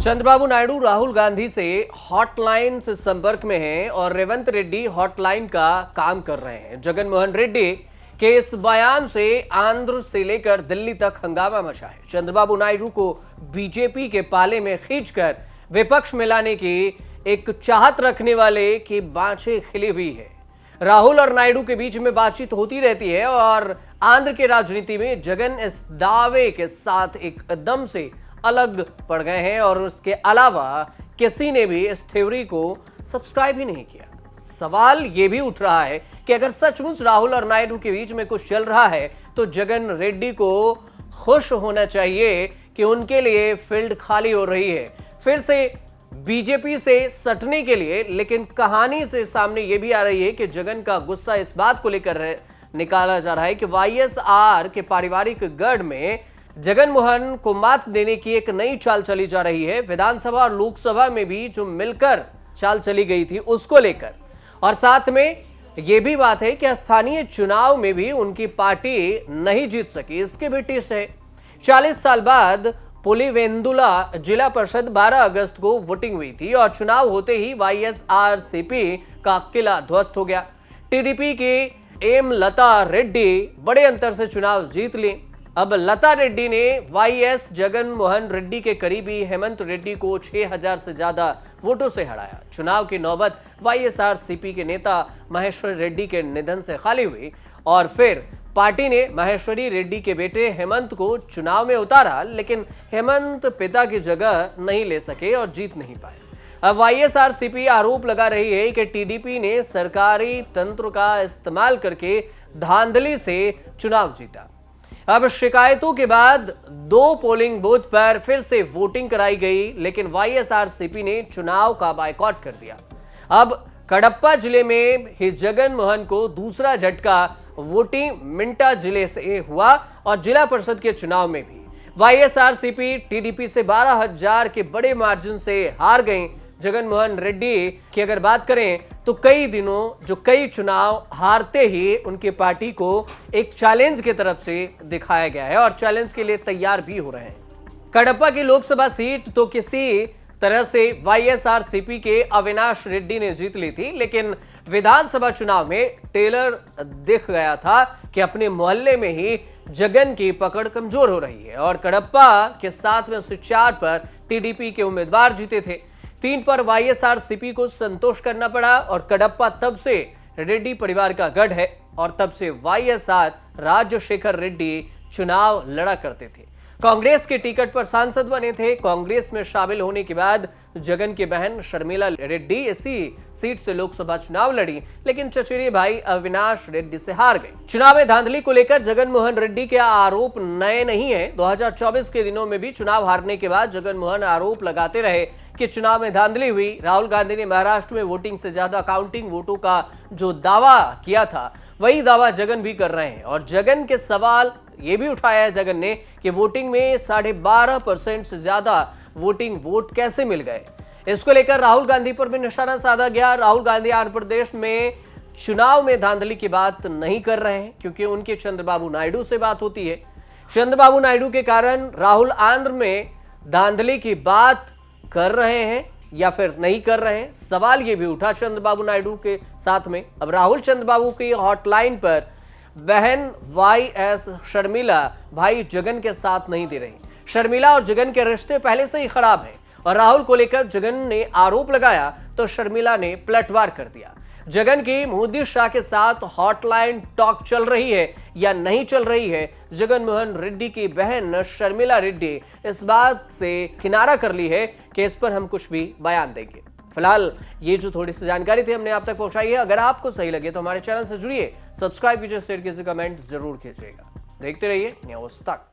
चंद्रबाबू नायडू राहुल गांधी से हॉटलाइन से संपर्क में हैं और रेवंत रेड्डी हॉटलाइन का काम कर रहे हैं। जगन मोहन रेड्डी के इस बयान से आंध्र से लेकर दिल्ली तक हंगामा मचा है। चंद्रबाबू नायडू को बीजेपी के पाले में खींचकर विपक्ष में लाने की एक चाहत रखने वाले की बाँछें खिली हुई है। राहुल और नायडू के बीच में बातचीत होती रहती है और आंध्र के राजनीति में जगन इस दावे के साथ एकदम से अलग पड़ गए हैं और उसके अलावा किसी ने भी इस थ्योरी को सब्सक्राइब ही नहीं किया। सवाल यह भी उठ रहा है कि अगर सचमुच राहुल और नायडू के बीच में कुछ चल रहा है तो जगन रेड्डी को खुश होना चाहिए कि उनके लिए फील्ड खाली हो रही है फिर से बीजेपी से सटने के लिए। लेकिन कहानी से सामने यह भी आ रही है कि जगन का गुस्सा इस बात को लेकर निकाला जा रहा है कि वाईएसआर के पारिवारिक गढ़ में जगन मोहन को मात देने की एक नई चाल चली जा रही है। विधानसभा और लोकसभा में भी जो मिलकर चाल चली गई थी उसको लेकर, और साथ में यह भी बात है कि स्थानीय चुनाव में भी उनकी पार्टी नहीं जीत सकी, इसके भी टिस है। 40 साल बाद पुलिवेंदुला जिला परिषद 12 अगस्त को वोटिंग हुई थी और चुनाव होते ही वाईएसआरसीपी का किला ध्वस्त हो गया। टीडीपी के एम लता रेड्डी बड़े अंतर से चुनाव जीत ली। अब लता रेड्डी ने वाईएस जगन मोहन रेड्डी के करीबी हेमंत रेड्डी को 6000 से ज्यादा वोटों से हराया। चुनाव की नौबत वाईएसआरसीपी के नेता महेश्वरी रेड्डी के निधन से खाली हुई और फिर पार्टी ने महेश्वरी रेड्डी के बेटे हेमंत को चुनाव में उतारा, लेकिन हेमंत पिता की जगह नहीं ले सके और जीत नहीं पाए। अब वाईएसआरसीपी आरोप लगा रही है कि टीडीपी ने सरकारी तंत्र का इस्तेमाल करके धांधली से चुनाव जीता। अब शिकायतों के बाद 2 पोलिंग बूथ पर फिर से वोटिंग कराई गई, लेकिन वाईएसआरसीपी ने चुनाव का बायकॉट कर दिया। अब कडप्पा जिले में ही जगन मोहन को दूसरा झटका वोटिंग मिंटा जिले से हुआ और जिला परिषद के चुनाव में भी वाईएसआरसीपी टीडीपी से 12,000 के बड़े मार्जिन से हार गई। जगन मोहन रेड्डी की अगर बात करें तो कई चुनाव हारते ही उनकी पार्टी को एक चैलेंज की तरफ से दिखाया गया है और चैलेंज के लिए तैयार भी हो रहे हैं। कडप्पा की लोकसभा सीट तो किसी तरह से वाईएसआरसीपी के अविनाश रेड्डी ने जीत ली थी, लेकिन विधानसभा चुनाव में टेलर दिख गया था कि अपने मोहल्ले में ही जगन की पकड़ कमजोर हो रही है और कडप्पा के 7 में से 4 पर टीडीपी के उम्मीदवार जीते थे। 3 पर वाईएसआरसीपी को संतोष करना पड़ा और कडप्पा तब से रेड्डी परिवार का गढ़ है और तब से वाईएसआर राजशेखर रेड्डी चुनाव लड़ा करते थे। कांग्रेस के टिकट पर सांसद बने थे। कांग्रेस में शामिल होने के बाद जगन की बहन शर्मिला रेड्डी इसी सीट से लोकसभा चुनाव लड़ी, लेकिन चचेरे भाई अविनाश रेड्डी से हार गए। चुनाव में धांधली को लेकर जगन मोहन रेड्डी के आरोप नए नहीं है। 2024 के दिनों में भी चुनाव हारने के बाद जगन मोहन आरोप लगाते रहे कि चुनाव में धांधली हुई। राहुल गांधी ने महाराष्ट्र में वोटिंग से ज्यादा काउंटिंग वोटों का जो दावा किया था वही दावा जगन भी कर रहे हैं और जगन के सवाल ये भी उठाया है जगन ने कि वोटिंग में 12.5% से ज्यादा वोटिंग वोट कैसे मिल गए। इसको लेकर राहुल गांधी पर भी निशाना साधा गया। राहुल गांधी आंध्र प्रदेश में चुनाव में धांधली की बात नहीं कर रहे हैं क्योंकि उनके चंद्रबाबू नायडू से बात होती है। चंद्रबाबू नायडू के कारण राहुल आंध्र में धांधली की बात कर रहे हैं या फिर नहीं कर रहे हैं, सवाल यह भी उठा चंद्रबाबू नायडू के साथ में। अब राहुल चंद्रबाबू की हॉटलाइन पर बहन वाईएस शर्मिला भाई जगन के साथ नहीं दे रही। शर्मिला और जगन के रिश्ते पहले से ही खराब हैं और राहुल को लेकर जगन ने आरोप लगाया तो शर्मिला ने पलटवार कर दिया। जगन की मोदी शाह के साथ हॉटलाइन टॉक चल रही है या नहीं चल रही है, जगन मोहन रेड्डी की बहन शर्मिला रेड्डी इस बात से किनारा कर ली है कि इस पर हम कुछ भी बयान देंगे। फिलहाल ये जो थोड़ी सी जानकारी थी हमने आप तक पहुंचाई है। अगर आपको सही लगे तो हमारे चैनल से जुड़िए, सब्सक्राइब कीजिए, शेयर कीजिए, कमेंट जरूर कीजिएगा। देखते रहिए न्यूज़ तक।